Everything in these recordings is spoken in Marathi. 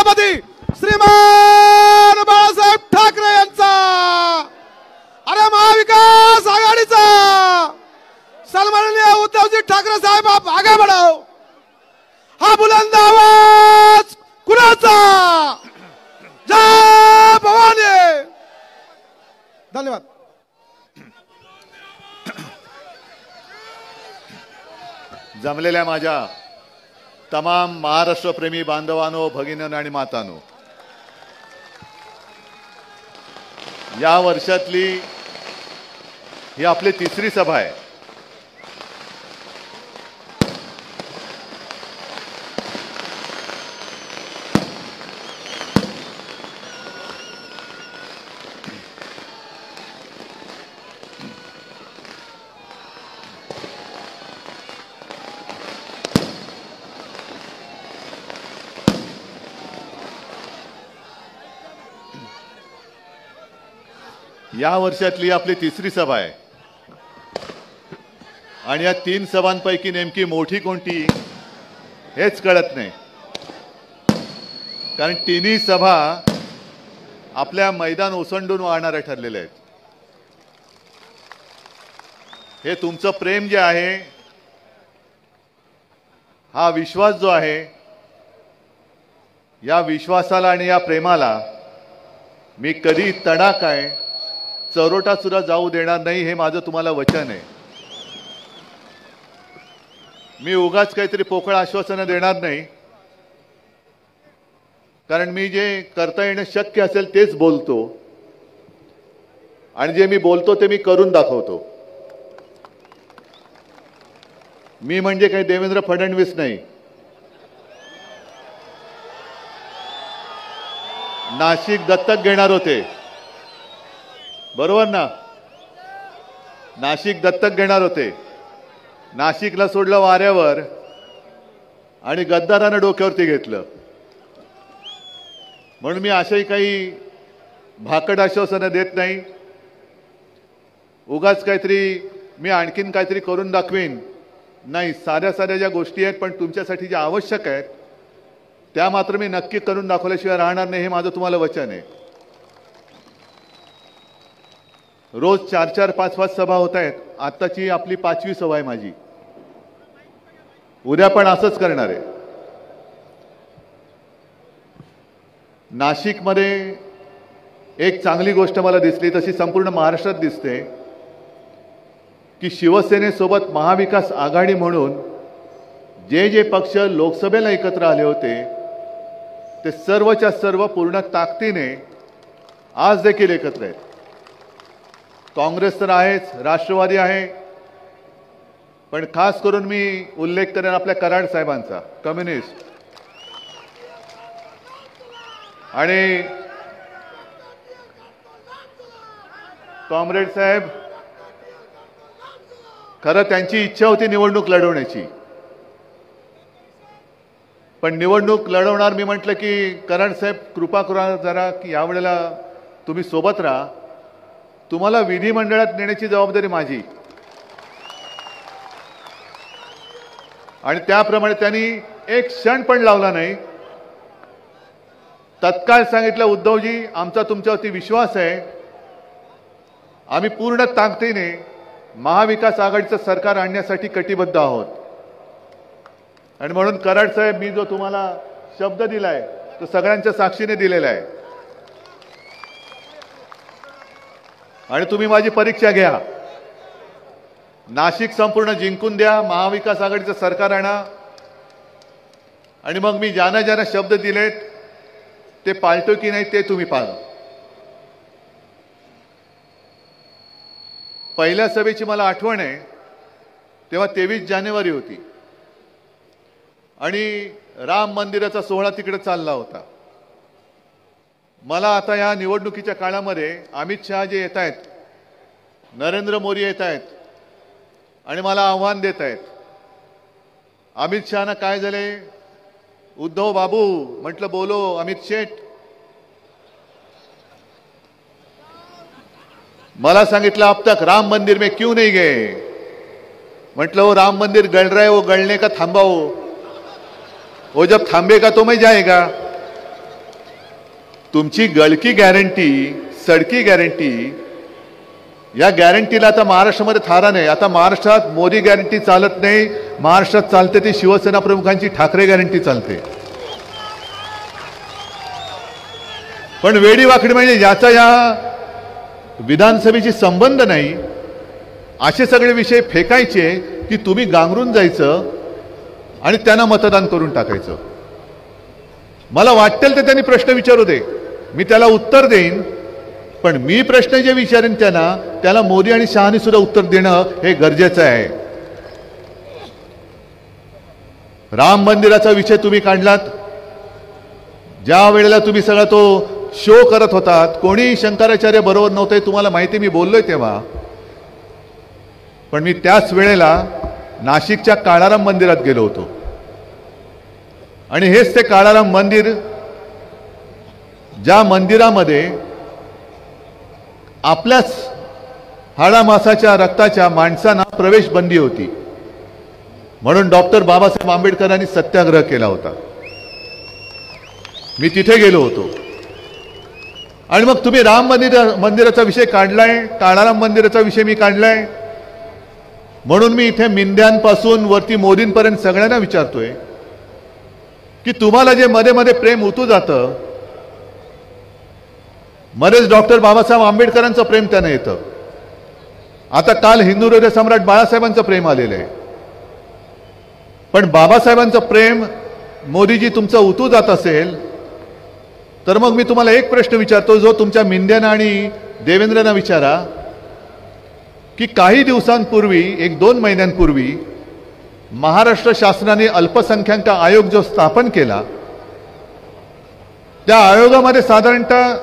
छत्रपती श्रीमान बाळासाहेब ठाकरे यांचा, अरे महाविकास आघाडीचा सन्माननीय उद्धवजी ठाकरे साहेब, आप आगे बढ़ाओ. हा बुलंद आवाज कुणाचा? जय भवानी. धन्यवाद. जमलेल्या माझ्या तमाम महाराष्ट्रप्रेमी बांधवांनो, भगिनींनो आणि मातांनो, या वर्षातली ही आपली तिसरी सभा आहे. या वर्षातली आपली तिसरी सभा आहे आणि या तीन सभांपैकी नेमकी मोठी कोणती हेच कळत नाही. कारण तिन्ही सभा आपल्या मैदान ओसंडून वाहणाऱ्या ठरलेल्या आहेत. हे तुमचं प्रेम जे आहे, हा विश्वास जो आहे, या विश्वासाला आणि या प्रेमाला मी कधी तडा काय चरोटा सुद्धा जाऊ देणार नाही, हे माझं तुम्हाला वचन आहे. मी उगाच काहीतरी पोकळ आश्वासनं देणार नाही, कारण मी जे करता येणं शक्य असेल तेच बोलतो आणि जे मी बोलतो ते मी करून दाखवतो. मी म्हणजे काही देवेंद्र फडणवीस नाही. नाशिक दत्तक घेणार होते, बरोबर ना? नाशिक दत्तक घेणार होते. नाशिकला सोडलं वाऱ्यावर आणि गद्दारानं डोक्यावरती घेतलं. म्हणून मी अशाही काही भाकड आश्वासनं देत नाही. उगाच काहीतरी मी आणखीन काहीतरी करून दाखवीन नाही. साध्या साध्या ज्या गोष्टी आहेत पण तुमच्यासाठी ज्या आवश्यक आहेत त्या मात्र मी नक्की करून दाखवल्याशिवाय राहणार नाही, हे माझं तुम्हाला वचन आहे. रोज 4-4, 5-5 सभा होत आहेत. आत्ताची आपली 5वी सभा आहे माझी. उद्या पण असंच करणार आहे. नाशिकमध्ये एक चांगली गोष्ट मला दिसली, तशी संपूर्ण महाराष्ट्रात दिसते, की शिवसेनेसोबत महाविकास आघाडी म्हणून जे जे पक्ष लोकसभेला एकत्र आले होते ते सर्वच्या सर्व पूर्ण ताकदीने आज देखील एकत्र आहेत. काँग्रेस तर आहेच, राष्ट्रवादी आहे, पण खास करून मी उल्लेख करेन आपल्या कराड साहेबांचा, कम्युनिस्ट. आणि कॉम्रेड साहेब, खरं त्यांची इच्छा होती निवडणूक लढवण्याची, पण निवडणूक लढवणार मी म्हटलं की कराड साहेब कृपा करा जरा की यावेळेला तुम्ही सोबत राहा. तुम्हाला विधिमंडळात नेण्याची जबाबदारी माझी. आणि त्याप्रमाणे त्यांनी एक क्षण पण लावला नाही. तत्काळ सांगितलं, उद्धवजी आमचा तुमच्यावरती विश्वास आहे, आम्ही पूर्ण ताकदीने महाविकास आघाडीचं सरकार आणण्यासाठी कटिबद्ध आहोत. आणि म्हणून कराड साहेब, मी जो तुम्हाला शब्द दिलाय तो सगळ्यांच्या साक्षीने दिलेला आहे. आणि तुम्ही माझी परीक्षा घ्या. नाशिक संपूर्ण जिंकून द्या, महाविकास आघाडीचं सरकार आणा, आणि मग मी ज्यांना ज्यांना शब्द दिलेत ते पाळतो की नाही ते तुम्ही पाहा. पहिल्या सभेची मला आठवण आहे, तेव्हा 23 जानेवारी होती आणि राम मंदिराचा सोहळा तिकडे चालला होता. मला आता या निवडणुकीच्या काळामध्ये अमित शहा जे येत आहेत, नरेंद्र मोदी येत आहेत आणि मला आव्हान देत आहेत. अमित शहाना काय झाले, उद्धव बाबू, म्हटलं बोलो अमित शेठ. मला सांगितलं अब तक राम मंदिर में क्यों नहीं गए. म्हटलं वो राम मंदिर गल रहा है, वो गलने का थांबाओ, वो जब थांबेगा तो मैं जाएगा. तुमची गळकी गॅरंटी, सडकी गॅरंटी, या गॅरंटीला आता महाराष्ट्रामध्ये थारा नाही. आता महाराष्ट्रात मोदी गॅरंटी चालत नाही, महाराष्ट्रात चालते ती शिवसेना प्रमुखांची ठाकरे गॅरंटी चालते. पण वेडी वाकडी म्हणजे ज्याचा या विधानसभेशी संबंध नाही असे सगळे विषय फेकायचे की तुम्ही गांगरून जायचं आणि त्यांना मतदान करून टाकायचं. मला वाटेल तर त्यांनी प्रश्न विचारू दे, मी त्याला उत्तर देईन. पण मी प्रश्न जे विचारेन त्याला मोदी आणि शहानी सुद्धा उत्तर देणं हे गरजेचं आहे. राम मंदिराचा विषय तुम्ही काढलात. ज्या वेळेला तुम्ही सगळा तो शो करत होतात, कोणी शंकराचार्य बरोबर नव्हते, तुम्हाला माहिती, मी बोललोय तेव्हा. पण मी त्याच वेळेला नाशिकच्या काळाराम मंदिरात गेलो होतो आणि हेच ते काळाराम मंदिर, ज्या मंदिरामध्ये आपल्याच हाडामासाच्या रक्ताच्या माणसांना प्रवेश बंदी होती म्हणून डॉक्टर बाबासाहेब आंबेडकरांनी सत्याग्रह केला होता. मी तिथे गेलो होतो. आणि मग तुम्ही राम मंदिराचा विषय काढलाय, काळाराम मंदिराचा विषय मी काढलाय. म्हणून मी इथे मिंद्यांपासून वरती मोदींपर्यंत सगळ्यांना विचारतोय की तुम्हाला जे मध्ये मध्ये प्रेम उतू जातं, मध्येच डॉक्टर बाबासाहेब आंबेडकरांचं प्रेम त्यानं येतं. आता काल हिंदू हृदय सम्राट बाळासाहेबांचं प्रेम आलेलं आहे. पण बाबासाहेबांचं प्रेम मोदीजी तुमचं उतू जात असेल तर मग मी तुम्हाला एक प्रश्न विचारतो, जो तुमच्या मिंद्यांना आणि देवेंद्रना विचारा, की काही दिवसांपूर्वी, 1-2 महिन्यांपूर्वी महाराष्ट्र शासनाने अल्पसंख्याक आयोग जो स्थापन केला, त्या आयोगामध्ये साधारणतः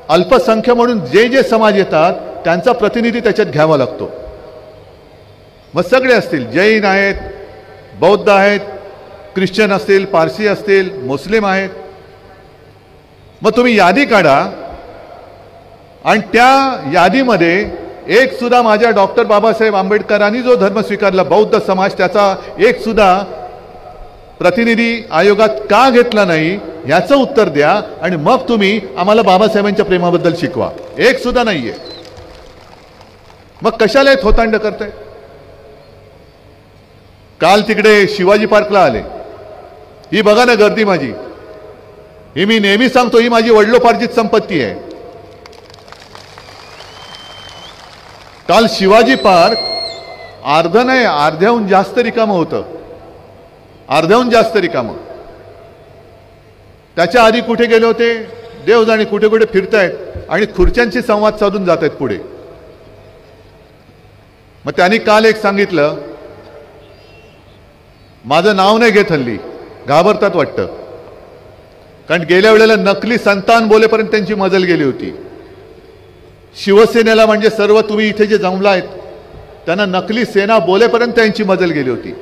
अल्पसंख्य म्हणून जे जे समाज येतात त्यांचा प्रतिनिधी त्याच्यात घ्यावा लागतो. मग सगळे असतील, जैन आहेत, बौद्ध आहेत, ख्रिश्चन असतील, पारसी असतील, मुस्लिम आहेत. मग तुम्ही यादी काढा आणि त्या यादीमध्ये एक सुद्धा माझ्या डॉक्टर बाबासाहेब आंबेडकरांनी जो धर्म स्वीकारला, बौद्ध समाज, त्याचा एक सुद्धा प्रतिनिधी आयोगात का घेतला नाही याचं उत्तर द्या आणि मग तुम्ही आम्हाला बाबासाहेबांच्या प्रेमाबद्दल शिकवा. एक सुद्धा नाहीये. मग कशाला हे थोतांड करताय? काल तिकडे शिवाजी पार्कला आले, ही बघा ना गर्दी माझी, ही मी नेहमी सांगतो, ही माझी वडिलोपार्जित संपत्ती आहे. काल शिवाजी पार्क अर्ध नाही, अर्ध्याहून जास्त रिकामं होतं, अर्ध्याहून जास्त रिकामं. त्याच्या आधी कुठे गेले होते देव जाणे, कुठे कुठे फिरतायत आणि खुर्च्यांशी संवाद साधून जात आहेत पुढे. मग त्यांनी काल एक सांगितलं, माझं नाव नाही घेत, हल्ली घाबरतात वाटतं, कारण गेल्या वेळेला नकली संतान बोलेपर्यंत त्यांची मजल गेली होती. शिवसेनेला म्हणजे सर्व तुम्ही इथे जे जमलायत त्यांना नकली सेना बोलेपर्यंत त्यांची मजल गेली होती.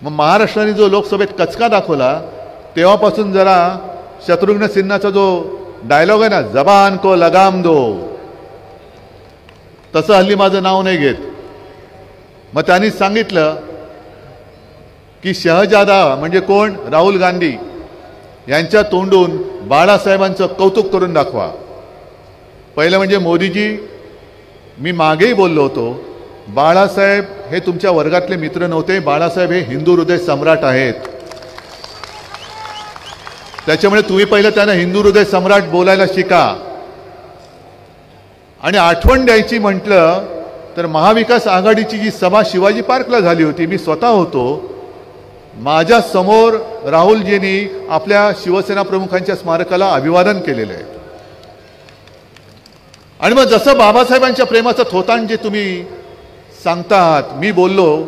मग महाराष्ट्राने जो लोकसभेत कचका दाखवला तेव्हापासून जरा शत्रुघ्न सिन्हाचा जो डायलॉग आहे ना, जबान को लगाम दो, तसं हल्ली माझं नाव नाही घेत. मग त्यांनी सांगितलं की शहजादा म्हणजे कोण, राहुल गांधी यांच्या तोंडून बाळासाहेबांचं कौतुक करून दाखवा. पहिलं म्हणजे मोदीजी, मी मागेही बोललो होतो, बाळासाहेब हे तुमच्या वर्गातले मित्र नव्हते, बाळासाहेब हे हिंदू हृदय सम्राट आहेत. त्याच्यामुळे तुम्ही पहिलं त्यांना हिंदू हृदय सम्राट बोलायला शिका. आणि आठवण द्यायची म्हटलं तर महाविकास आघाडीची जी सभा शिवाजी पार्कला झाली होती, मी स्वतः होतो, माझ्या समोर राहुलजींनी आपल्या शिवसेना प्रमुखांच्या स्मारकाला अभिवादन केलेलं आहे. आणि मग जसं बाबासाहेबांच्या प्रेमाचं थोतांड जे तुम्ही सांगतात, मी बोललो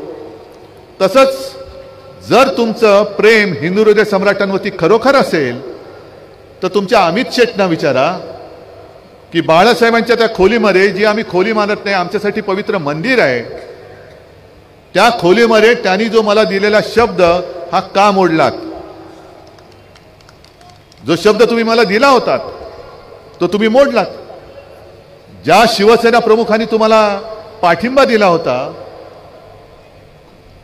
तसंच जर तुमचं प्रेम हिंदू हृदय सम्राटांवरती खरोखर असेल तर तुमच्या अमित शेटना विचारा की बाळासाहेबांच्या त्या खोलीमध्ये, जी आम्ही खोली मानत नाही, आमच्यासाठी पवित्र मंदिर आहे, त्या खोलीमध्ये त्यांनी जो मला दिलेला शब्द हा का मोडलात? जो शब्द तुम्ही मला दिला होता तो तुम्ही मोडलात. ज्या शिवसेना प्रमुखांनी तुम्हाला पाठिंबा दिला होता,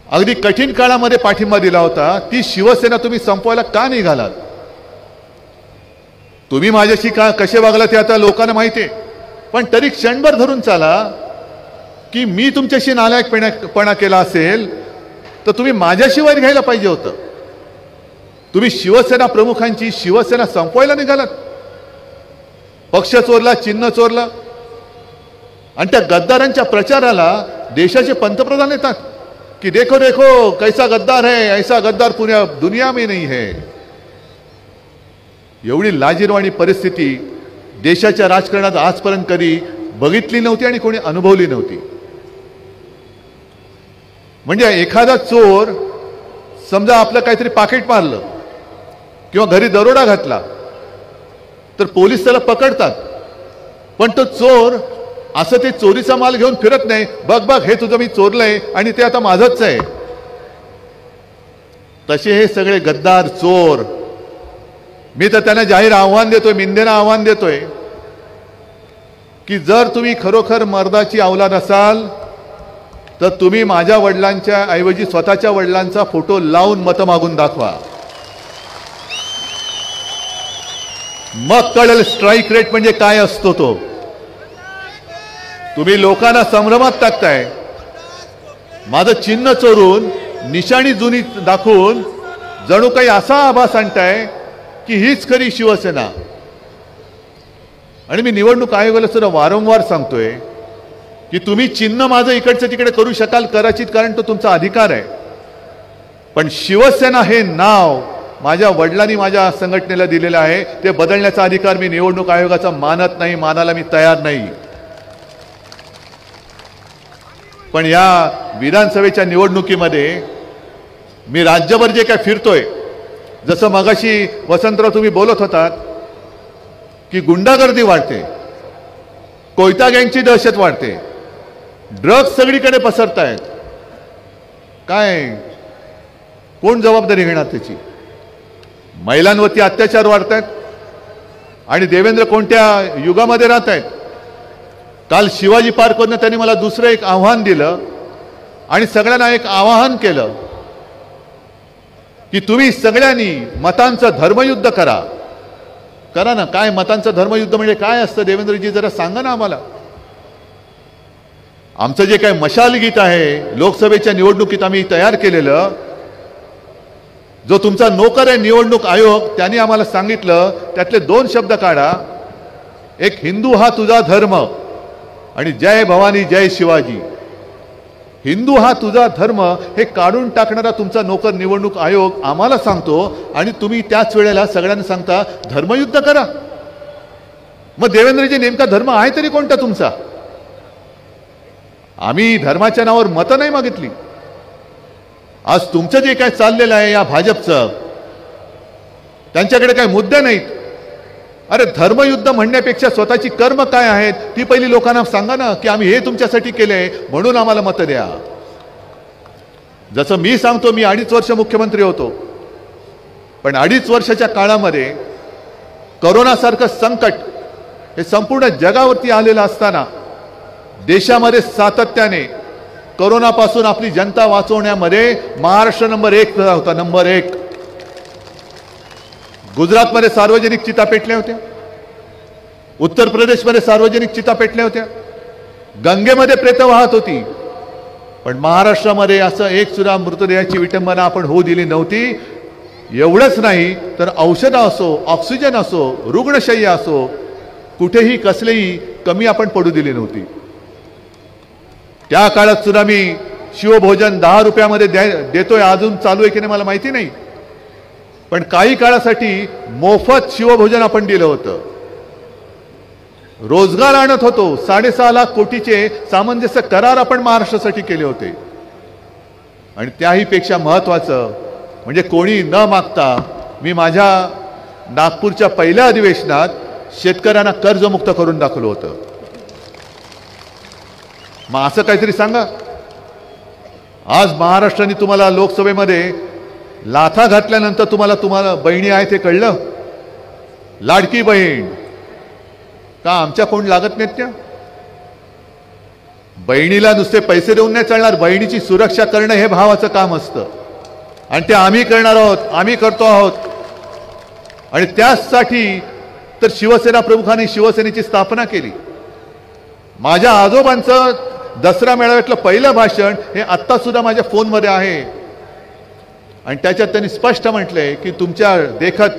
अगदी कठीण काळामध्ये पाठिंबा दिला होता, ती शिवसेना तुम्ही संपवायला का निघालात? तुम्ही माझ्याशी कसे वागला ते आता लोकांना माहिती आहे, पण तरी क्षणभर धरून चाला की मी तुमच्याशी नालायकपणा केला असेल तर तुम्ही माझ्याशी वैर घ्यायला पाहिजे होतं. तुम्ही शिवसेना प्रमुखांची शिवसेना संपवायला निघालात. पक्ष चोरला, चिन्ह चोरला, आणि त्या गद्दारांच्या प्रचाराला देशाचे पंतप्रधान येतात की देखो देखो कैसा गद्दार है, ऐसा गद्दार पुण्या दुनिया में नहीं है. एवढी लाजिरवाणी परिस्थिती देशाच्या राजकारणात आजपर्यंत कधी बघितली नव्हती आणि कोणी अनुभवली नव्हती. म्हणजे एखादा चोर समजा आपलं काहीतरी पाकिट मारलं किंवा घरी दरोडा घातला तर पोलीस त्याला पकडतात, पण तो चोर असं ते चोरीचा माल घेऊन फिरत नाही, बघ बघ हे तुझं मी चोरलंय आणि ते आता माझंच आहे. तसे हे सगळे गद्दार चोर. मी तर त्यांना जाहीर आव्हान देतोय, मिंदेनं आव्हान देतोय की जर तुम्ही खरोखर मर्दाची औलाद असाल तर तुम्ही माझ्या वडिलांच्या ऐवजी स्वतःच्या वडिलांचा फोटो लावून मतं मागून दाखवा. मग कळेल स्ट्राईक रेट म्हणजे काय असतो तो. तुम्ही लोकांना संभ्रमात टाकताय. माझं चिन्ह चोरून निशाणी जुनी दाखवून जणू काही असा आभास आणताय की हीच खरी शिवसेना. आणि मी निवडणूक आयोगाला सुद्धा वारंवार सांगतोय की तुम्ही चिन्ह माझं इकडचं तिकडे करू शकाल कदाचित, कारण तो तुमचा अधिकार आहे, पण शिवसेना हे नाव माझ्या वडिलांनी माझ्या संघटनेला दिलेलं आहे, ते बदलण्याचा अधिकार मी निवडणूक आयोगाचा मानत नाही, मानायला मी तयार नाही. पण या विधानसभेच्या निवडणुकीमध्ये मी राज्यभर जे काय फिरतोय, जसं मगाशी वसंतराव तुम्ही बोलत होतात की गुंडागर्दी वाढते, कोयता गँगची दहशत वाढते, ड्रग्ज सगळीकडे पसरतायत, काय कोण जबाबदारी घेणार त्याची? महिलांवरती अत्याचार वाढतायत आणि देवेंद्र कोणत्या युगामध्ये राहत आहेत? काल शिवाजी पार्कवरनं त्यांनी मला दुसरं एक आव्हान दिलं आणि सगळ्यांना एक आवाहन केलं की तुम्ही सगळ्यांनी मतांचं धर्मयुद्ध करा. करा ना. काय मतांचं धर्मयुद्ध म्हणजे काय असतं देवेंद्रजी, जरा सांगा ना आम्हाला. आमचं जे काय मशाल गीत आहे लोकसभेच्या निवडणुकीत आम्ही तयार केलेलं, जो तुमचा नोकर आहे निवडणूक आयोग, त्यांनी आम्हाला सांगितलं त्यातले 2 शब्द काढा. एक हिंदू हा तुझा धर्म आणि जय भवानी जय शिवाजी. हिंदू हा तुझा धर्म हे काढून टाकणारा तुमचा नोकर निवडणूक आयोग आम्हाला सांगतो आणि तुम्ही त्याच वेळेला सगळ्यांना सांगता धर्मयुद्ध करा. मग देवेंद्रजी नेमका धर्म आहे तरी कोणता तुमचा? आम्ही धर्माच्या नावावर मतं नाही मागितली. आज तुमचं जे काय चाललेलं आहे या भाजपचं, त्यांच्याकडे काय मुद्दे नाहीत. अरे धर्मयुद्ध म्हणण्यापेक्षा स्वतःची कर्म काय आहेत ती पहिली लोकांना सांगा ना, की आम्ही हे तुमच्यासाठी केलंय म्हणून आम्हाला मतं द्या. जसं मी सांगतो, मी 2.5 वर्ष मुख्यमंत्री होतो, पण 2.5 वर्षाच्या काळामध्ये करोनासारखं संकट हे संपूर्ण जगावरती आलेलं असताना देशामध्ये सातत्याने कोरोनापासून आपली जनता वाचवण्यामध्ये महाराष्ट्र नंबर 1 होता, नंबर 1. गुजरातमध्ये सार्वजनिक चिता पेटल्या होत्या, उत्तर प्रदेशमध्ये सार्वजनिक चिता पेटल्या होत्या, गंगेमध्ये प्रेत वाहत होती, पण महाराष्ट्रामध्ये असं एक सुद्धा मृतदेहाची विटंबना आपण होऊ दिली नव्हती. एवढंच नाही तर औषधं असो, ऑक्सिजन असो, रुग्णशय्या असो, कुठेही कसलेही कमी आपण पडू दिली नव्हती. त्या काळात सुद्धा मी शिवभोजन 10 रुपयामध्ये देतोय, अजून चालू आहे की नाही मला माहिती नाही, पण काही काळासाठी मोफत शिवभोजन आपण दिलं होतं. रोजगार आणत होतो. 6.5 लाख कोटीचे सामंजस्य करार आपण महाराष्ट्रासाठी केले होते. आणि त्याही पेक्षा महत्त्वाचं म्हणजे कोणी न मागता मी माझ्या नागपूरच्या पहिल्या अधिवेशनात शेतकऱ्यांना कर्जमुक्त करून दाखवलं होतं. मग असं काहीतरी सांगा. आज महाराष्ट्राने तुम्हाला लोकसभेमध्ये लाथा घातल्यानंतर तुम्हाला बहिणी आहे ते कळलं. लाडकी बहीण का आमच्या कोण लागत नाहीत त्या? बहिणीला नुसते पैसे देऊन नाही चालणार, बहिणीची सुरक्षा करणं हे भावाचं काम असतं आणि ते आम्ही करणार आहोत, आम्ही करतो आहोत. आणि त्यासाठी तर शिवसेना प्रमुखांनी शिवसेनेची स्थापना केली. माझ्या आजोबांचं दसरा मेळाव्यातलं पहिलं भाषण हे आत्ता सुद्धा माझ्या फोनमध्ये आहे आणि त्याच्यात त्यांनी स्पष्ट म्हटलंय की तुमच्या देखत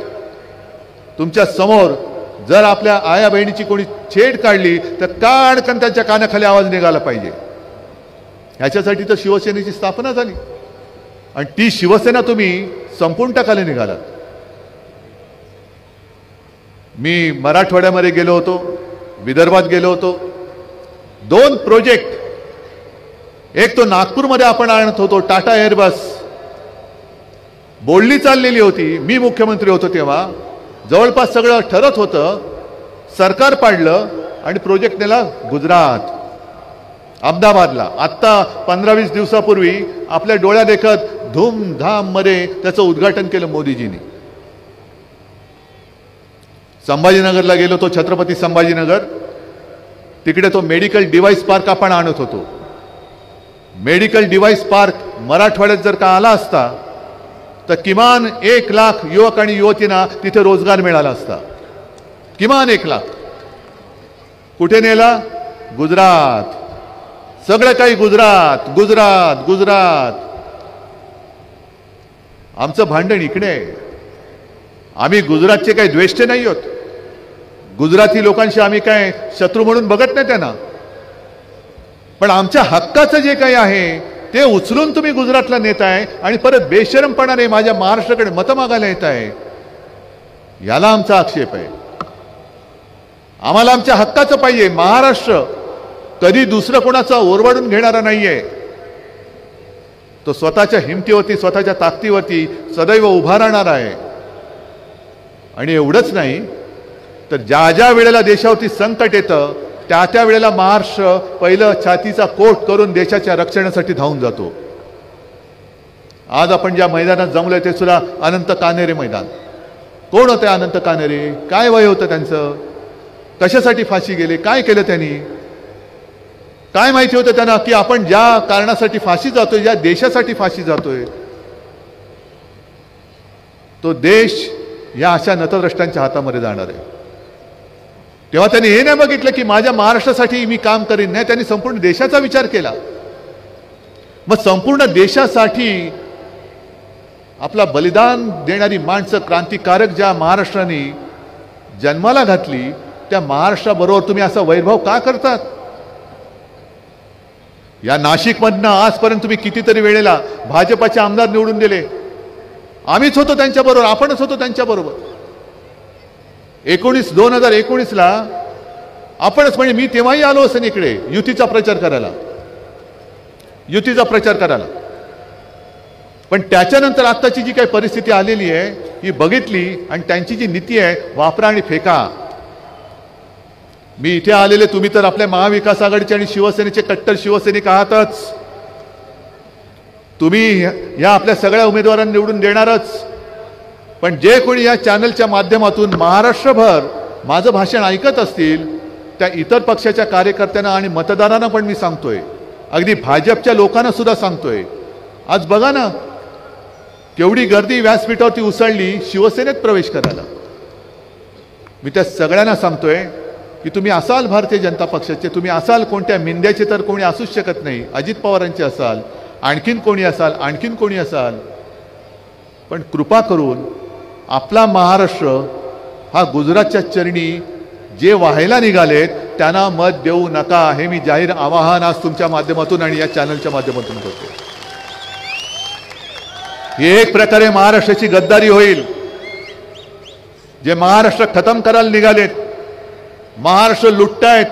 तुमच्या समोर जर आपल्या आया बहिणीची कोणी छेड काढली तर काढकन त्यांच्या कानाखाली आवाज निघाला पाहिजे. ह्याच्यासाठी तर शिवसेनेची स्थापना झाली आणि ती शिवसेना तुम्ही संपूर्ण टाकायला निघालात. मी मराठवाड्यामध्ये गेलो होतो, विदर्भात गेलो होतो. 2 प्रोजेक्ट, एक तो नागपूरमध्ये आपण आणत होतो टाटा एअरबस, बोलणी चाललेली होती. मी मुख्यमंत्री होतो तेव्हा, जवळपास सगळं ठरत होतं. सरकार पाडलं आणि प्रोजेक्ट नेला गुजरात, अहमदाबादला. आत्ता 15-20 दिवसापूर्वी आपल्या डोळ्या देखत धूमधाम मध्ये त्याचं उद्घाटन केलं मोदीजींनी. संभाजीनगरला गेलो तो, छत्रपती संभाजीनगर, तिकडे तो मेडिकल डिव्हाइस पार्क आपण आणत होतो. मेडिकल डिव्हाइस पार्क मराठवाड्यात जर का आला असता तर किमान 1 लाख युवक आणि युवतींना तिथे रोजगार मिळाला असता. किमान 1 लाख. कुठे नेला? गुजरात. सगळं काही गुजरात गुजरात गुजरात. आमचं भांडण इकडे आहे. आम्ही गुजरातचे काही द्वेष्ट नाही आहोत. गुजराती लोकांशी आम्ही काय शत्रू म्हणून बघत नाही त्यांना. पण आमच्या हक्काचं जे काही आहे ते उचलून तुम्ही गुजरातला नेताय आणि परत बेशरमपणाने माझ्या महाराष्ट्राकडे मतं मागायला येत आहे. याला आमचा आक्षेप आहे. आम्हाला आमच्या हक्काचं पाहिजे. महाराष्ट्र कधी दुसरं कोणाचा ओरबाडून घेणारा नाहीये. तो स्वतःच्या हिमतीवरती, स्वतःच्या ताकदीवरती सदैव उभा राहणार आहे. आणि एवढंच नाही तर ज्या ज्या वेळेला देशावरती संकट येतं त्या त्या वेळेला महाराष्ट्र पहिलं छातीचा कोट करून देशाच्या रक्षणासाठी धावून जातो. आज आपण ज्या मैदानात जमलोय ते सुद्धा अनंत कान्हेरे मैदान. कोण होते अनंत कान्हेरे? काय वय होतं त्यांचं? कशासाठी फाशी गेले? काय केलं त्यांनी? काय माहिती होतं त्यांना की आपण ज्या कारणासाठी फाशी जातोय, ज्या देशासाठी फाशी जातोय, तो देश या अशा नतद्रष्टांच्या हातामध्ये जाणार आहे. तेव्हा त्यांनी हे नाही बघितलं की माझ्या महाराष्ट्रासाठी मी काम करीन. नाही, त्यांनी संपूर्ण देशाचा विचार केला. मग संपूर्ण देशासाठी आपला बलिदान देणारी माणसं, क्रांतिकारक ज्या महाराष्ट्राने जन्माला घातली, त्या महाराष्ट्राबरोबर तुम्ही असा वैरभाव का करतात? या नाशिकमधनं आजपर्यंत तुम्ही कितीतरी वेळेला भाजपाचे आमदार निवडून दिले. आम्हीच होतो त्यांच्याबरोबर, आपणच होतो त्यांच्याबरोबर. 2019ला आपणच, म्हणजे मी तेव्हाही आलो असेल इकडे युतीचा प्रचार करायला. पण त्याच्यानंतर आत्ताची जी काही परिस्थिती आलेली आहे ही बघितली आणि त्यांची जी नीती आहे, वापरा आणि फेका. मी इथे आलेले, तुम्ही तर आपल्या महाविकास आघाडीचे आणि शिवसेनेचे कट्टर शिवसैनिक आहातच. तुम्ही या आपल्या सगळ्या उमेदवारांना निवडून देणारच. पण जे कोणी या चॅनलच्या माध्यमातून महाराष्ट्रभर माझं भाषण ऐकत असतील त्या इतर पक्षाच्या कार्यकर्त्यांना आणि मतदारांना पण मी सांगतोय, अगदी भाजपच्या लोकांना सुद्धा सांगतोय. आज बघा ना केवढी गर्दी व्यासपीठावरती उसळली शिवसेनेत प्रवेश करायला. मी त्या सगळ्यांना सांगतोय की तुम्ही असाल भारतीय जनता पक्षाचे, तुम्ही असाल कोणत्या मिंद्याचे तर कोणी असूच शकत नाही. अजित पवारांचे असाल, आणखीन कोणी असाल, पण कृपा करून आपला महाराष्ट्र हा गुजरातच्या चरणी जे व्हायला निघालेत त्यांना मत देऊ नका. हे मी जाहीर आवाहन आज तुमच्या माध्यमातून आणि या चॅनलच्या माध्यमातून करतो. ही एक प्रकारे महाराष्ट्राची गद्दारी होईल. जे महाराष्ट्र खतम करायला निघालेत, महाराष्ट्र लुटतायत,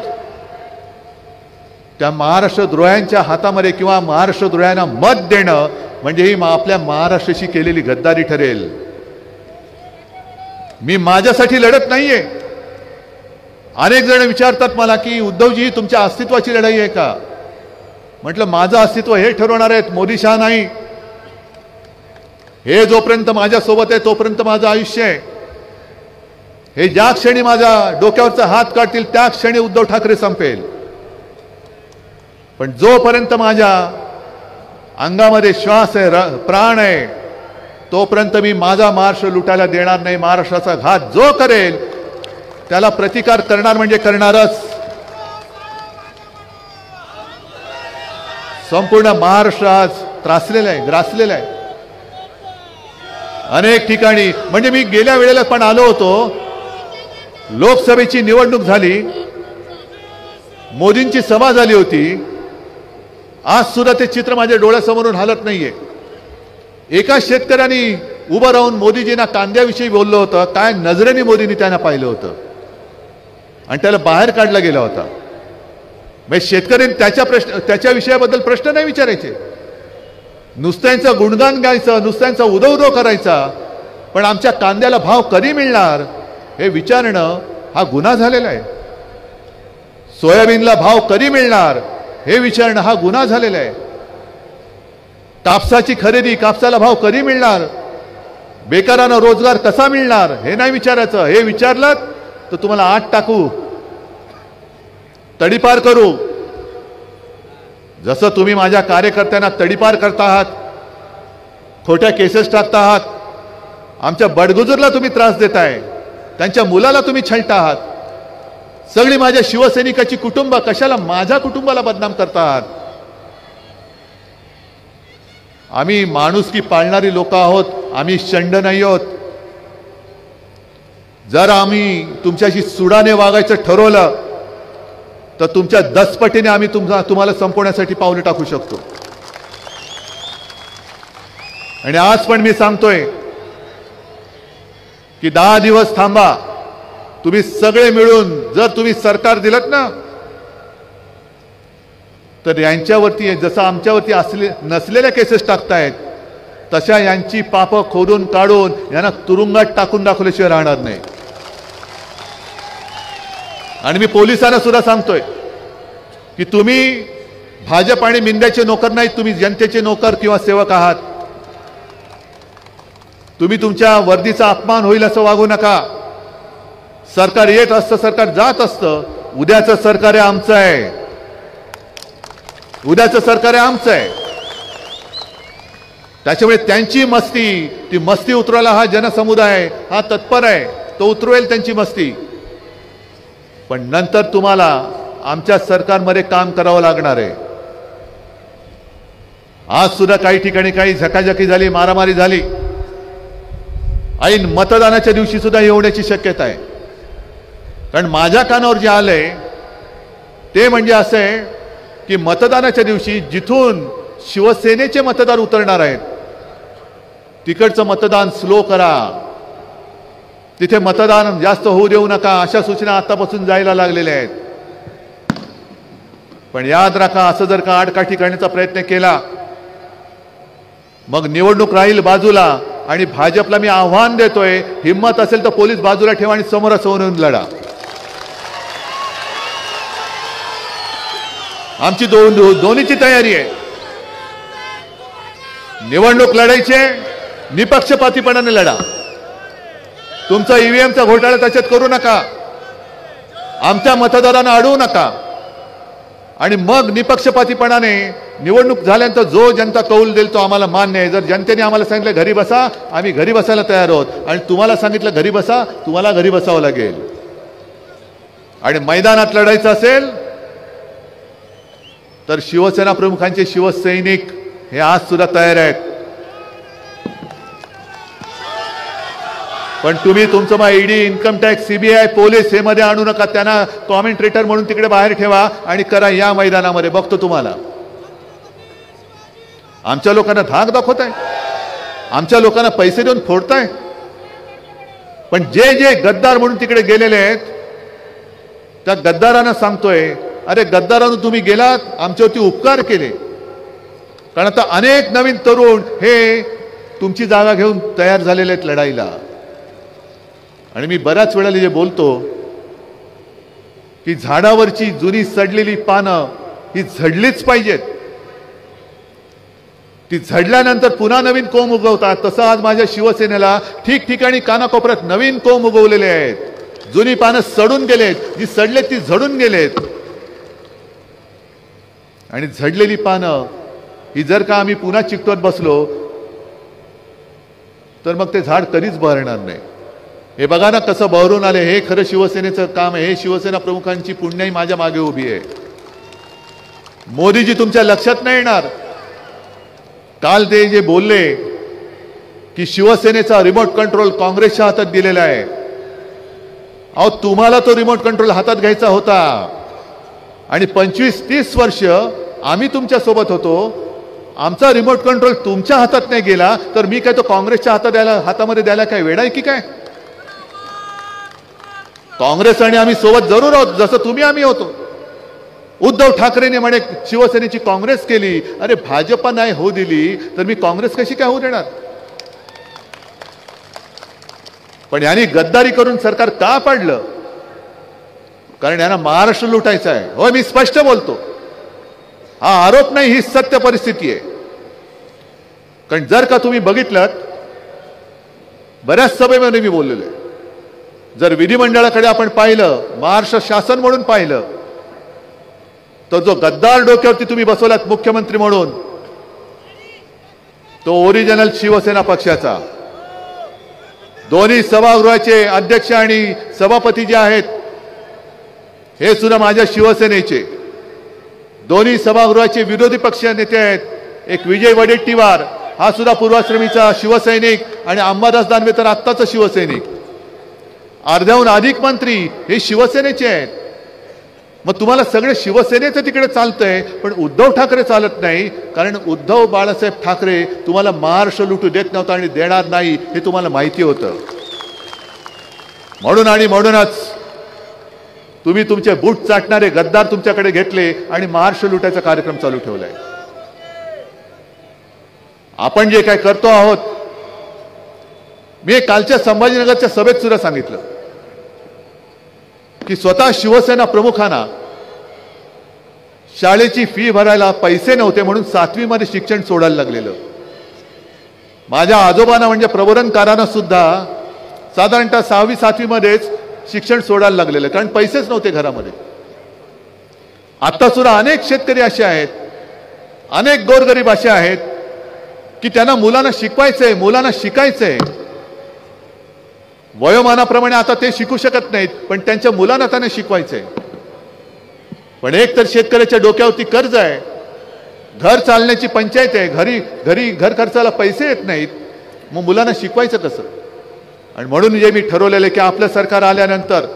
त्या महाराष्ट्र द्रोह्यांच्या हातामध्ये किंवा महाराष्ट्र द्रोह्यांना मत देणं म्हणजे ही आपल्या महाराष्ट्राशी केलेली गद्दारी ठरेल. मी माझ्यासाठी लढत नाहीये. अनेक जण विचारतात मला की उद्धवजी तुमच्या अस्तित्वाची लढाई आहे का? म्हटलं माझं अस्तित्व हे ठरवणार आहेत, मोदी शहा नाही. हे जोपर्यंत माझ्या सोबत आहे तोपर्यंत माझं आयुष्य आहे. हे ज्या क्षणी माझ्या डोक्यावरचा हात काढतील त्या क्षणी उद्धव ठाकरे संपेल. पण जोपर्यंत माझ्या अंगामध्ये श्वास आहे, प्राण आहे, तोपर्यंत मी माझा महाराष्ट्र लुटायला देणार नाही. महाराष्ट्राचा घात जो करेल त्याला प्रतिकार करणार म्हणजे करणारच. संपूर्ण महाराष्ट्र आज त्रासलेला आहे, ग्रासलेला आहे अनेक ठिकाणी. म्हणजे मी गेल्या वेळेला पण आलो होतो, लोकसभेची निवडणूक झाली, मोदींची सभा झाली होती. आज सुद्धा ते चित्र माझ्या डोळ्यासमोरून हलत नाहीये. एका शेतकऱ्यांनी उभं राहून मोदीजींना कांद्याविषयी बोललं होतं, काय नजरेने मोदींनी त्यांना पाहिलं होतं आणि त्याला बाहेर काढला गेला होता. म्हणजे शेतकऱ्यांनी त्याच्या विषयाबद्दल प्रश्न नाही विचारायचे, नुसत्यांचं गुणगान गायचं, नुसत्यांचा उदो करायचा, पण आमच्या कांद्याला भाव कधी मिळणार हे विचारणं हा गुन्हा झालेला आहे. सोयाबीनला भाव कधी मिळणार हे विचारणं हा गुन्हा झालेला आहे. कापसाची खरेदी, कापसाला भाव कधी मिळणार, बेकारांना रोजगार कसा मिळणार हे नाही विचारायचं. हे विचारलं तर तुम्हाला आत टाकू, तडीपार करू. जसं तुम्ही माझ्या कार्यकर्त्यांना तडीपार करता आहात, खोट्या केसेस टाकता आहात, आमच्या बडगुजरला तुम्ही त्रास देताय, त्यांच्या मुलाला तुम्ही छळता आहात, सगळी माझ्या शिवसैनिकाची कुटुंब, कशाला माझ्या कुटुंबाला बदनाम करता आहात. आम्ही माणुसकी पाळणारी लोक आहोत, आम्ही शंड नाही आहोत. जर आम्ही तुमच्याशी सुडाने वागायचं ठरवलं तर तुमच्या 10 पटीने आम्ही तुम्हाला संपवण्यासाठी पावले टाकू शकतो. आणि आज पण मी सांगतोय की 10 दिवस थांबा. तुम्ही सगळे मिळून जर तुम्ही सरकार दिलत ना, तर यांच्यावरती जसं आमच्यावरती नसलेल्या केसेस टाकतायत तशा यांची पापं खोदून काढून यांना तुरुंगात टाकून दाखवल्याशिवाय राहणार नाही. आणि मी पोलिसांना सुद्धा सांगतोय की तुम्ही भाजप आणि मिंद्याचे नोकर नाहीत, तुम्ही जनतेचे नोकर किंवा सेवक आहात. तुम्ही तुमच्या वर्दीचा अपमान होईल असं वागू नका. सरकार येत असतं, सरकार जात असतं. उद्याचं सरकार आहे आमचं आहे, उद्याचं सरकार आहे आमचं आहे. त्याच्यामुळे त्यांची मस्ती, ती मस्ती उतरवायला हा जनसमुदाय हा तत्पर आहे, तो उतरवेल त्यांची मस्ती. पण नंतर तुम्हाला आमच्या सरकारमध्ये काम करावं लागणार आहे. आज सुद्धा काही ठिकाणी काही झकाझकी झाली, मारामारी झाली. ऐन मतदानाच्या दिवशी सुद्धा येण्याची शक्यता आहे. कारण माझ्या कानावर जे आलंय ते म्हणजे असं आहे की मतदानाच्या दिवशी जिथून शिवसेनेचे मतदार उतरणार आहेत तिकडचं मतदान स्लो करा, तिथे मतदान जास्त होऊ देऊ नका, अशा सूचना आतापासून जायला लागलेल्या आहेत. पण याद राखा, असं जर का आडकाठी करण्याचा प्रयत्न केला मग निवडणूक राहील बाजूला. आणि भाजपला मी आव्हान देतोय, हिम्मत असेल तर पोलीस बाजूला ठेवा आणि समोरासमोर येऊन लढा. आमची दोन्हीची तयारी आहे. निवडणूक लढायचे, निपक्षपातीपणाने लढा. तुमचा ईव्हीएमचा घोटाळा त्याच्यात करू नका, आमच्या मतदारांना अडवू नका. आणि मग निपक्षपातीपणाने निवडणूक झाल्यानंतर जो जनता कौल देईल तो आम्हाला मान्य आहे. जर जनतेने आम्हाला सांगितलं घरी बसा, आम्ही घरी बसायला तयार आहोत. आणि तुम्हाला सांगितलं घरी बसा, तुम्हाला घरी बसावं लागेल. आणि मैदानात लढायचं असेल तर शिवसेना प्रमुखांचे शिवसैनिक हे आज सुद्धा तयार आहेत. पण तुम्ही तुमचं मग ED, income tax, CBI, police हे मध्ये आणू नका. त्यांना कॉमेंट्रेटर म्हणून तिकडे बाहेर ठेवा आणि करा या मैदानामध्ये. बघतो तुम्हाला. आमच्या लोकांना धाक दाखवताय, आमच्या लोकांना पैसे देऊन फोडताय. पण जे जे गद्दार म्हणून तिकडे गेलेले आहेत त्या गद्दारांना सांगतोय, अरे गद्दारांनो तुम्ही गेलात, आमच्यावरती उपकार केले. कारण आता अनेक नवीन तरुण हे तुमची जागा घेऊन तयार झालेले आहेत लढाईला. आणि मी बऱ्याच वेळेला जे बोलतो की झाडावरची जुनी सडलेली पानं ही झडलीच पाहिजेत. ती झडल्यानंतर पुन्हा नवीन कोंब उगवतात. तसं आज माझ्या शिवसेनेला ठिकठिकाणी कानाकोपऱ्यात नवीन कोंब उगवलेले आहेत. जुनी पानं सडून गेलेत, जी सडलेत ती झडून गेलेत. आणि झडलेली पानं ही जर का आम्ही पुन्हा चिकटवत बसलो तर मग ते झाड कधीच बहरणार नाही. हे बघा ना कसं बहरून आले. हे खरं शिवसेनेचं काम आहे. हे शिवसेना प्रमुखांची पुण्याई माझ्या मागे उभी आहे. मोदीजी तुमच्या लक्षात नाही येणार. काल ते जे बोलले की शिवसेनेचा रिमोट कंट्रोल काँग्रेसच्या हातात दिलेला आहे. अहो तुम्हाला तो रिमोट कंट्रोल हातात घ्यायचा होता आणि 25-30 वर्ष आम्ही तुमच्या सोबत होतो. आमचा रिमोट कंट्रोल तुमच्या हातात नाही गेला तर मी काय तो काँग्रेसच्या हातामध्ये द्यायला काय वेडा आहे की काय? काँग्रेस आणि आम्ही सोबत जरूर आहोत, जसं तुम्ही आम्ही होतो. उद्धव ठाकरेंनी म्हणे शिवसेनेची काँग्रेस केली. अरे भाजपा नाही होऊ दिली तर मी काँग्रेस कशी काय होऊ देणार? पण यांनी गद्दारी करून सरकार का पाडलं? कारण यांना महाराष्ट्र लुटायचा आहे. हो मी स्पष्ट बोलतो. हा आरोप नाही, ही सत्य परिस्थिती आहे. कारण जर का तुम्ही बघितलं बऱ्याच सभेमध्ये मी बोललेलो आहे. जर विधिमंडळाकडे आपण पाहिलं, महाराष्ट्र शासन म्हणून पाहिलं, तो जो गद्दार डोक्यावरती तुम्ही बसवलात मुख्यमंत्री म्हणून, तो ओरिजिनल शिवसेना पक्षाचा. दोन्ही सभागृहाचे अध्यक्ष आणि सभापती जे आहेत हे सुद्धा माझ्या शिवसेनेचे. दोन्ही सभागृहाचे विरोधी पक्ष नेते आहेत. एक विजय वडेट्टीवार, हा सुद्धा पूर्वाश्रमीचा शिवसैनिक, आणि अंबादास दानवे तर आत्ताचा शिवसैनिक. अर्ध्याहून अधिक मंत्री हे शिवसेनेचे आहेत. मग तुम्हाला सगळे शिवसेनेचं तिकडे चालतंय, पण उद्धव ठाकरे चालत नाही. कारण उद्धव बाळासाहेब ठाकरे तुम्हाला महाराष्ट्र लुटू देत नव्हता आणि देणार नाही हे तुम्हाला माहिती होतं. म्हणूनच तुम्ही तुमचे बूट चाटणारे गद्दार तुमच्याकडे घेतले आणि महाराष्ट्र लुटायचा कार्यक्रम चालू ठेवलाय. आपण जे काय करतो आहोत, मी कालच्या संभाजीनगरच्या सभेत सुद्धा सांगितलं की स्वतः शिवसेना प्रमुखांना शाळेची फी भरायला पैसे नव्हते म्हणून 7वी मध्ये शिक्षण सोडायला लागलेलं. माझ्या आजोबांना म्हणजे प्रबोधनकारांना सुद्धा साधारणतः 6वी-7वी मध्येच शिक्षण सोडायला लागलेलं, कारण पैसेच नव्हते घरामध्ये. आता सुद्धा अनेक शेतकरी असे आहेत, अनेक गोरगरीब असे आहेत की त्यांना मुलांना शिकवायचंय, मुलांना शिकायचंय. वयोमानाप्रमाणे आता ते शिकू शकत नाहीत, पण त्यांच्या मुलांना त्यांना शिकवायचंय. पण एक तर शेतकऱ्याच्या डोक्यावरती कर्ज आहे, घर चालण्याची पंचायत आहे, घरी घर खर्चाला पैसे येत नाहीत, मग मुलांना शिकवायचं कसं? आणि म्हणून जे मी ठरवलेलं की आपलं सरकार आल्यानंतर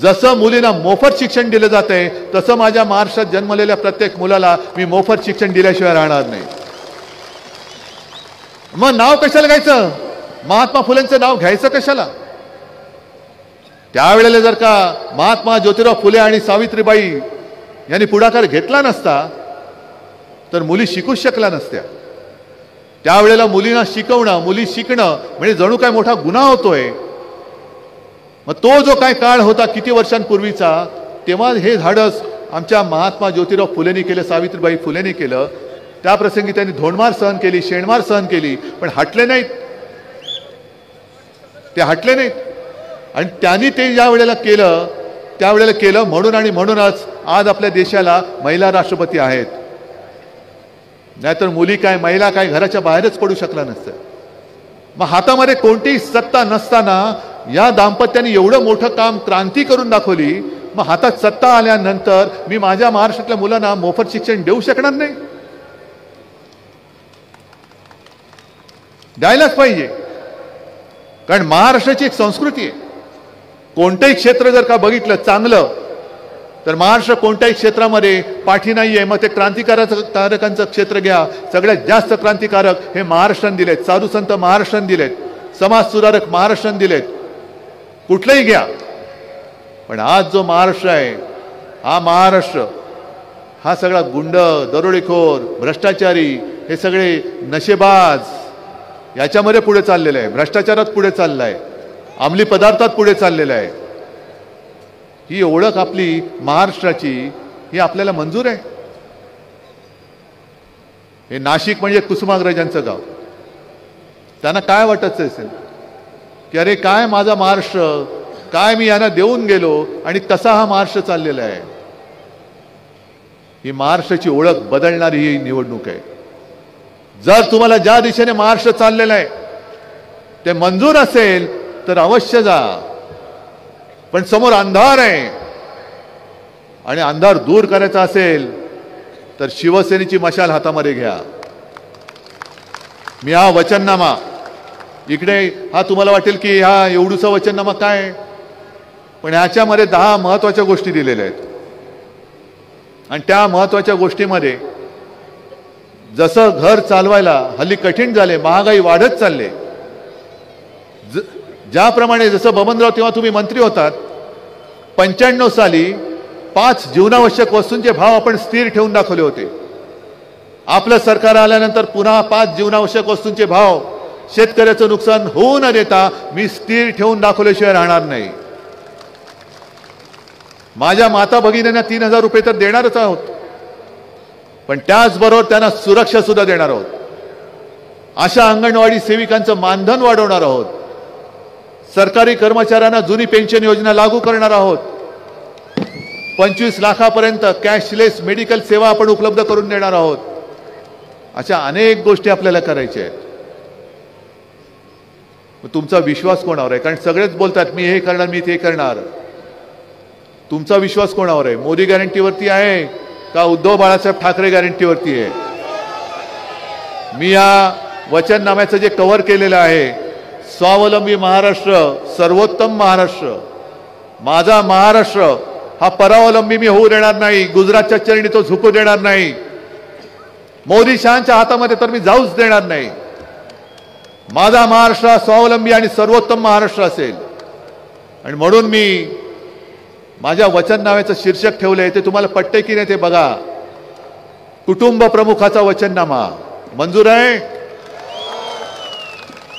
जसं मुलींना मोफत शिक्षण दिलं जातंय तसं माझ्या महाराष्ट्रात जन्मलेल्या प्रत्येक मुलाला मी मोफत शिक्षण दिल्याशिवाय राहणार नाही. मग नाव कशाला घ्यायचं? महात्मा फुलेंचं नाव घ्यायचं कशाला? त्यावेळेला जर का महात्मा ज्योतिराव फुले आणि सावित्रीबाई यांनी पुढाकार घेतला नसता तर मुली शिकूच शकल्या नसत्या. त्यावेळेला मुलींना शिकवणं, मुली शिकणं म्हणजे जणू काय मोठा गुन्हा होतोय. मग तो जो काय काळ होता किती वर्षांपूर्वीचा, तेव्हा हे धाडस आमच्या महात्मा ज्योतिराव फुलेंनी केलं, सावित्रीबाई फुलेंनी केलं. त्या प्रसंगी त्यांनी धोंडमार सहन केली, शेणमार सहन केली, पण हटले नाहीत. ते हटले नाहीत. आणि त्यांनी ते ज्या वेळेला केलं त्यावेळेला केलं म्हणूनच आज आपल्या देशाला महिला राष्ट्रपती आहेत. नाहीतर मुली काय, महिला काय घराच्या बाहेरच पडू शकला नसतं. मग हातामध्ये कोणतीही सत्ता नसताना या दाम्पत्याने एवढं मोठं काम, क्रांती करून दाखवली. मग हातात सत्ता आल्यानंतर मी माझ्या महाराष्ट्रातल्या मुलांना मोफत शिक्षण देऊ शकणार नाही? द्यायलाच पाहिजे. कारण महाराष्ट्राची एक संस्कृती आहे. कोणतंही क्षेत्र जर का बघितलं चांगलं तर महाराष्ट्र कोणत्याही क्षेत्रामध्ये पाठी नाही आहे. मग ते क्रांतिकारकांचं क्षेत्र घ्या, सगळ्यात जास्त क्रांतिकारक हे महाराष्ट्राने दिलेत, साधुसंत महाराष्ट्राने दिलेत, समाज सुधारक महाराष्ट्राने दिलेत, कुठलंही घ्या. पण आज जो महाराष्ट्र आहे, हा महाराष्ट्र हा सगळा गुंड, दरोडेखोर, भ्रष्टाचारी, हे सगळे नशेबाज याच्यामध्ये पुढे चाललेलं आहे. भ्रष्टाचारात पुढे चाललाय, अंमली पदार्थात पुढे चाललेलं आहे. ही ओळख आपली महाराष्ट्राची ही आपल्याला मंजूर आहे? हे नाशिक म्हणजे कुसुमाग्रजांचं गाव. त्यांना काय वाटत असेल की अरे काय माझा महाराष्ट्र, काय मी यांना देऊन गेलो आणि कसा हा महाराष्ट्र चाललेला आहे. ही महाराष्ट्राची ओळख बदलणारी ही निवडणूक आहे. जर तुम्हाला ज्या दिशेने महाराष्ट्र चाललेला आहे ते मंजूर असेल तर अवश्य जा, पण समोर अंधार आहे आणि अंधार दूर करायचा असेल तर शिवसेनेची मशाल हातामध्ये घ्या. मी हा वचननामा इकडे हा तुम्हाला वाटेल की हा एवढूसा वचननामा काय, पण ह्याच्यामध्ये 10 महत्वाच्या गोष्टी दिलेल्या आहेत आणि त्या महत्वाच्या गोष्टीमध्ये जसं घर चालवायला हल्ली कठीण झाले, महागाई वाढत चालले, ज्याप्रमाणे जसं बबनराव तेव्हा तुम्ही मंत्री होतात 95 साली 5 जीवनावश्यक वस्तूंचे भाव आपण स्थिर ठेवून दाखवले होते. आपलं सरकार आल्यानंतर पुन्हा 5 जीवनावश्यक वस्तूंचे भाव शेतकऱ्याचं नुकसान होऊ न देता मी स्थिर ठेवून दाखवल्याशिवाय राहणार नाही. माझ्या माता भगिनींना 3000 रुपये तर देणारच आहोत, पण त्याचबरोबर त्यांना सुरक्षा सुद्धा देणार आहोत. अशा अंगणवाडी सेविकांचं मानधन वाढवणार आहोत. सरकारी कर्मचाऱ्यांना जुनी पेन्शन योजना लागू करणार आहोत. 25 लाखापर्यंत कॅशलेस मेडिकल सेवा आपण उपलब्ध करून देणार आहोत. अशा अनेक गोष्टी आपल्याला करायच्या आहेत. तुमचा विश्वास कोणावर आहे? कारण सगळेच बोलतात मी हे करणार, मी ते करणार. तुमचा विश्वास कोणावर आहे? मोदी गॅरंटीवरती आहे का उद्धव बाळासाहेब ठाकरे गॅरंटीवरती आहे? मी या वचननाम्याचं जे कव्हर केलेलं आहे, स्वावलंबी महाराष्ट्र, सर्वोत्तम महाराष्ट्र, माझा महाराष्ट्र हा परावलंबी मी होऊ देणार नाही. गुजरातच्या चरणी तो झुकू देणार नाही. मोदी शहांच्या हातामध्ये तर मी जाऊच देणार नाही. माझा महाराष्ट्र हा स्वावलंबी आणि सर्वोत्तम महाराष्ट्र असेल. आणि म्हणून मी माझ्या वचननाम्याचं शीर्षक ठेवलंय, ते तुम्हाला पटते की नाही ते बघा. कुटुंब प्रमुखाचा वचननामा. मंजूर आहे?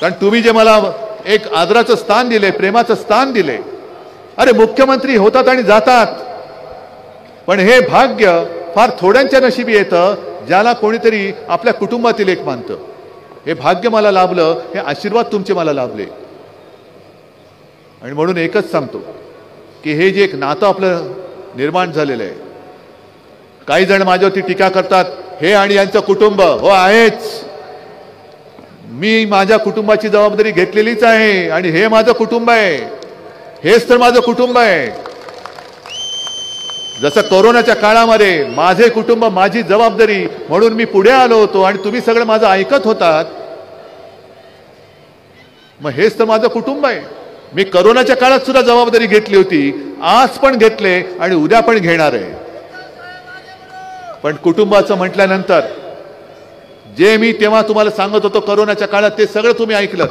कारण तुम्ही जे मला एक आदराचं स्थान दिले, प्रेमाचं स्थान दिले. अरे मुख्यमंत्री होतात आणि जातात, पण हे भाग्य फार थोड्यांच्या नशिबी येतं ज्याला कोणीतरी आपल्या कुटुंबातील एक मानतं. हे भाग्य मला लाभलं, हे आशीर्वाद तुमचे मला लाभले. आणि म्हणून एकच सांगतो की हे जे एक नातं आपलं निर्माण झालेलं आहे, काही जण माझ्यावरती टीका करतात हे आणि यांचं कुटुंब. हो आहेच, मी माझ्या कुटुंबाची जबाबदारी घेतलेलीच आहे आणि हे माझं कुटुंब आहे. हेच तर माझं कुटुंब आहे. जसं कोरोनाच्या काळामध्ये माझे कुटुंब माझी जबाबदारी म्हणून मी पुढे आलो होतो आणि तुम्ही सगळं माझं ऐकत होतात, मग हेच तर माझं कुटुंब आहे. मी कोरोनाच्या काळात सुद्धा जबाबदारी घेतली होती, आज पण घेतले आणि उद्या पण घेणार आहे. पण कुटुंबाचं म्हटल्यानंतर जे मी तेव्हा तुम्हाला सांगत होतो कोरोनाच्या काळात, ते सगळं तुम्ही ऐकलं.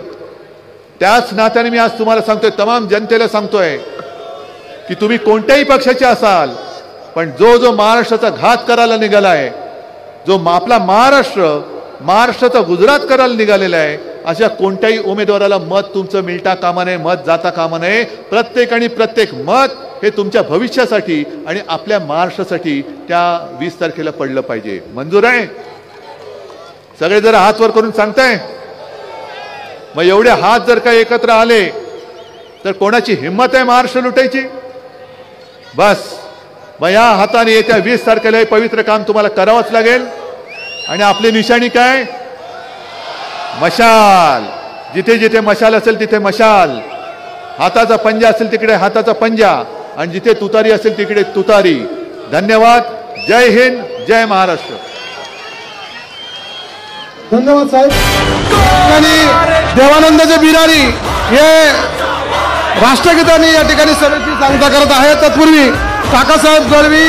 त्याच नात्याने मी आज तुम्हाला सांगतोय, तमाम जनतेला सांगतोय की तुम्ही कोणत्याही पक्षाचे असाल, पण जो जो महाराष्ट्राचा घात करायला निघालाय, जो आपला महाराष्ट्राचा गुजरात करायला निघालेला आहे, अशा कोणत्याही उमेदवाराला मत तुमचं मिळता कामा नये, मत जाता कामा नये. प्रत्येक मत हे तुमच्या भविष्यासाठी आणि आपल्या महाराष्ट्रासाठी त्या 20 तारखेला पडलं पाहिजे. मंजूर आहे? सगळे जरा हात वर करून सांगताय. मग एवढे हात जर का एकत्र आले तर कोणाची हिंमत आहे महाराष्ट्र लुटायची? बस मग या हाताने येत्या 20 तारखेला हे पवित्र काम तुम्हाला करावंच लागेल. आणि आपली निशाणी काय? मशाल. जिथे जिथे मशाल असेल तिथे मशाल. हाताचा पंजा असेल तिकडे हाताचा पंजा, आणि जिथे तुतारी असेल तिकडे तुतारी. धन्यवाद. जय हिंद, जय महाराष्ट्र. धन्यवाद साहेब. आणि देवानंदचे बिरारी हे राष्ट्रगीतांनी या ठिकाणी सभेची सांगता करत आहेत. तत्पूर्वी काकासाहेब गळवी